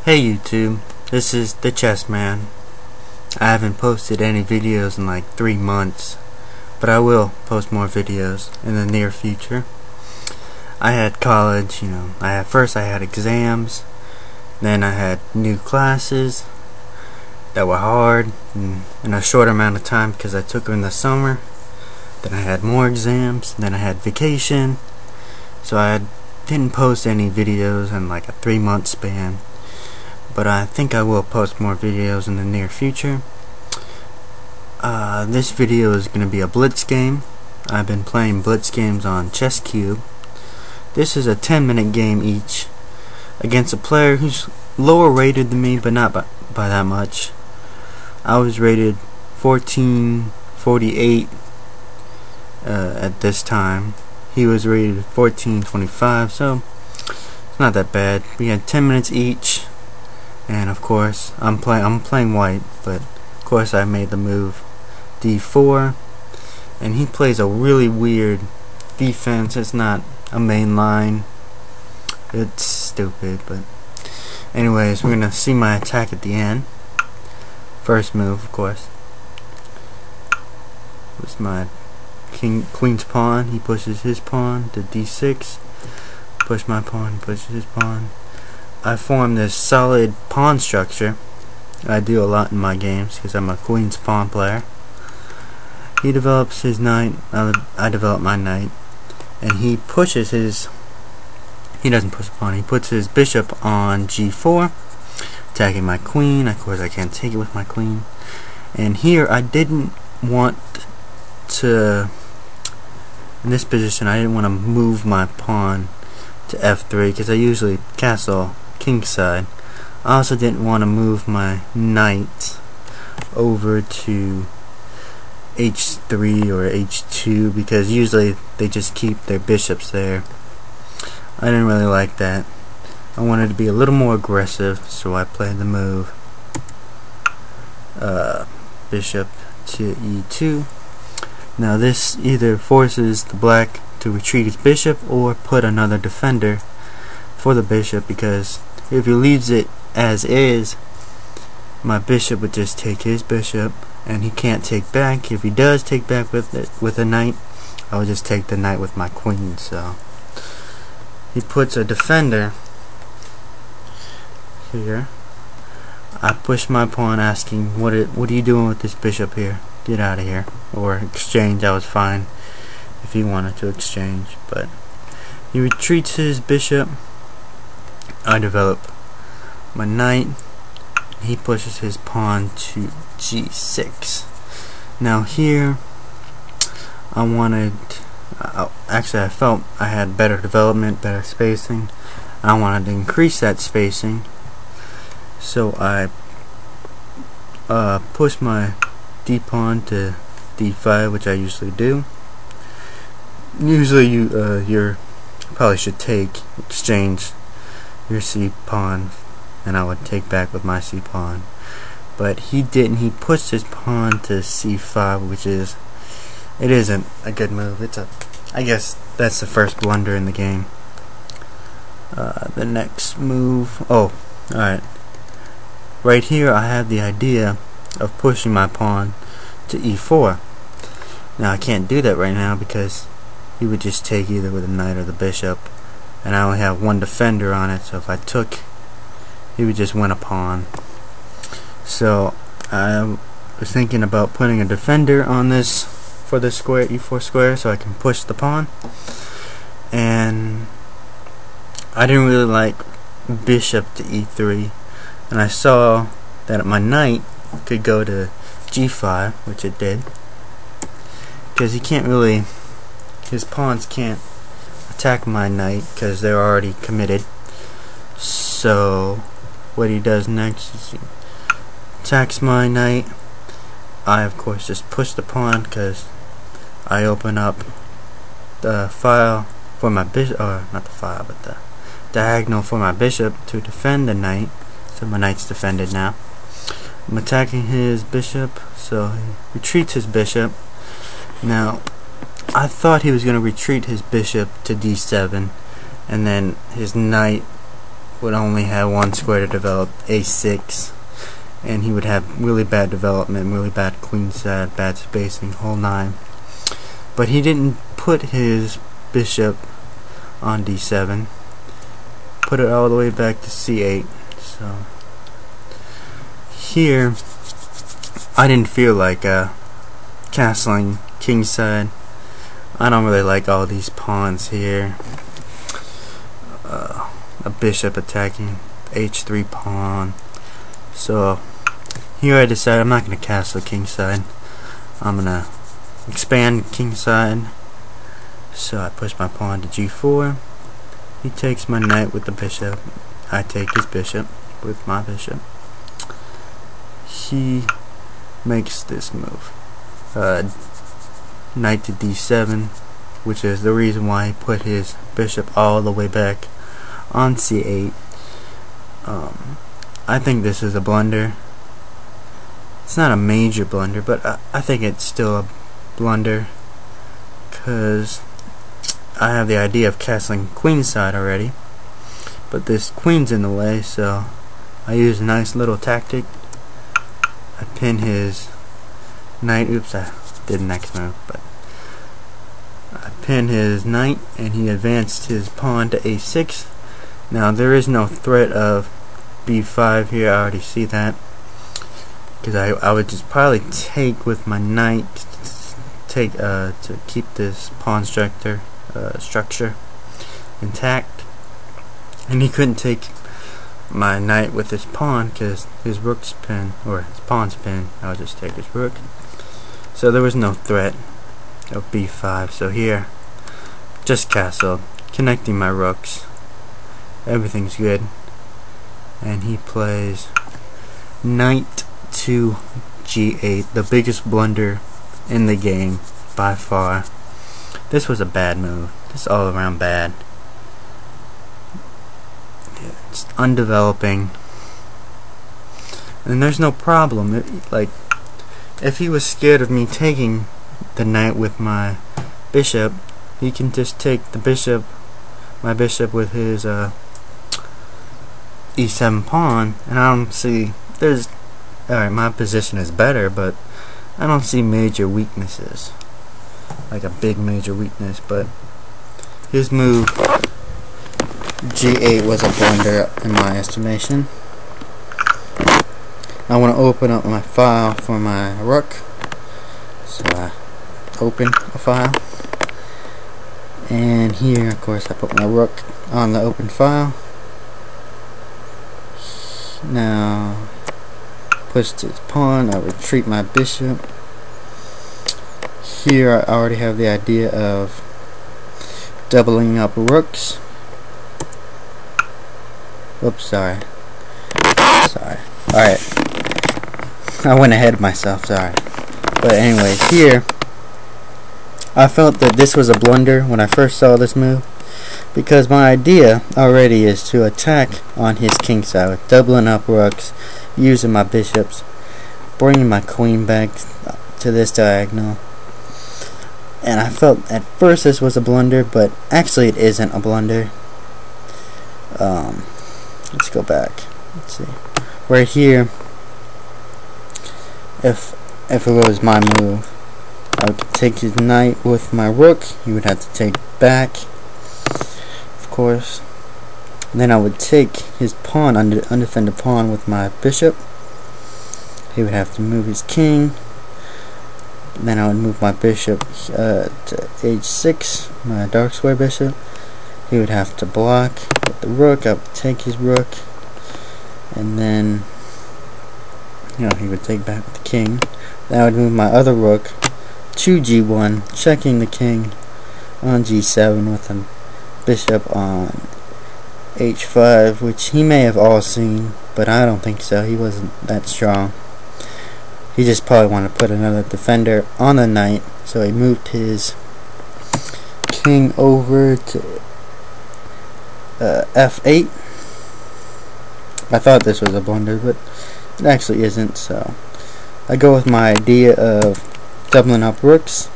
Hey YouTube, this is the ChessMann. I haven't posted any videos in like 3 months, but I will post more videos in the near future. I had college, first I had exams, then I had new classes that were hard in a short amount of time because I took them in the summer. Then I had more exams, then I had vacation, so I didn't post any videos in like a 3-month span. But I think I will post more videos in the near future. This video is going to be a Blitz game. I've been playing Blitz games on ChessCube. This is a 10-minute game each against a player who's lower rated than me, but not by that much. I was rated 1448 at this time. He was rated 1425, so it's not that bad. We had 10 minutes each. And of course, I'm playing white, but of course I made the move d4, and he plays a really weird defense. It's not a main line. It's stupid, but anyways, we're gonna see my attack at the end. First move, of course, was my queen's pawn. He pushes his pawn to d6. Push my pawn. He pushes his pawn. I form this solid pawn structure. I do a lot in my games because I'm a queen's pawn player. He develops his knight, I develop my knight, and he pushes his, he doesn't push a pawn, he puts his bishop on g4, attacking my queen. Of course I can't take it with my queen. And here I didn't want to, in this position I didn't want to move my pawn to f3 because I usually castle kingside. I also didn't want to move my knight over to h3 or h2 because usually they just keep their bishops there. I didn't really like that. I wanted to be a little more aggressive, so I played the move bishop to e2. Now this either forces the black to retreat his bishop or put another defender for the bishop, because if he leaves it as is, my bishop would just take his bishop and he can't take back. If he does take back with a knight, I would just take the knight with my queen. So he puts a defender here. I push my pawn asking, what are you doing with this bishop here? Get out of here. Or exchange. I was fine if he wanted to exchange, but he retreats his bishop. I develop my knight. He pushes his pawn to g6. Now here I wanted, actually I felt I had better development, better spacing. I wanted to increase that spacing, so I pushed my d pawn to d5, which I usually do. Usually you probably should exchange your c pawn, and I would take back with my c pawn. But he didn't. He pushed his pawn to c5, which isn't a good move. I guess that's the first blunder in the game. The next move, alright. Right here I have the idea of pushing my pawn to e4. Now I can't do that right now because he would just take either with a knight or the bishop, and I only have one defender on it, so if I took, he would just win a pawn. So I was thinking about putting a defender on this for the square, e4 square, so I can push the pawn. And I didn't really like bishop to e3, and I saw that my knight could go to g5, which it did, because he can't really, his pawns can't attack my knight because they're already committed. So what he does next is he attacks my knight. I of course just push the pawn because I open up the file for my bishop, or not the file, but the diagonal for my bishop to defend the knight. So my knight's defended now. I'm attacking his bishop, so he retreats his bishop. Now I thought he was going to retreat his bishop to d7, and then his knight would only have one square to develop, a6, and he would have really bad development, really bad queenside, bad spacing, whole nine. But he didn't put his bishop on d7, put it all the way back to c8. So here I didn't feel like castling kingside. I don't really like all these pawns here. A bishop attacking h3 pawn. So here I decided I'm not going to castle kingside. I'm going to expand kingside. So I push my pawn to g4. He takes my knight with the bishop. I take his bishop with my bishop. He makes this move. Knight to d7, which is the reason why he put his bishop all the way back on c8. I think this is a blunder. It's not a major blunder, but I think it's still a blunder because I have the idea of castling queenside already, but this queen's in the way, so I use a nice little tactic. I pin his knight. Oops, I did the next move, but I pin his knight and he advanced his pawn to a6. Now there is no threat of b5 here. I already see that, because I would just probably take with my knight to keep this pawn structure intact, and he couldn't take my knight with his pawn because his rook's pin, or his pawn's pin. I would just take his rook, so there was no threat of b5. So here, just castle, connecting my rooks, everything's good, and he plays knight to g8, the biggest blunder in the game by far. This was a bad move. This is all around bad. It's undeveloping, and there's no problem. Like, if he was scared of me taking the knight with my bishop, he can just take the bishop, my bishop, with his e7 pawn, and I don't see there's. Alright, my position is better, but I don't see major weaknesses, like a big major weakness. But his move g8 was a blunder in my estimation. I want to open up my file for my rook, so I open a file, and here of course I put my rook on the open file. Now pushed his pawn, I retreat my bishop. Here I already have the idea of doubling up rooks. Oops, sorry. Alright, I went ahead of myself, sorry. But anyway, here I felt that this was a blunder when I first saw this move, because my idea already is to attack on his king side with doubling up rooks, using my bishops, bringing my queen back to this diagonal. And I felt at first this was a blunder, but actually it isn't a blunder. Let's go back. Let's see. Right here, if it was my move, I would take his knight with my rook. He would have to take back, of course. And then I would take his pawn, undefended pawn, with my bishop. He would have to move his king. Then I would move my bishop to h6, my dark square bishop. He would have to block with the rook. I would take his rook, and then he would take back with the king. Then I would move my other rook to g1, checking the king on g7 with a bishop on h5, which he may have all seen, but I don't think so. He wasn't that strong. He just probably wanted to put another defender on the knight, so he moved his king over to f8. I thought this was a blunder, but it actually isn't. So I go with my idea of doubling up rooks.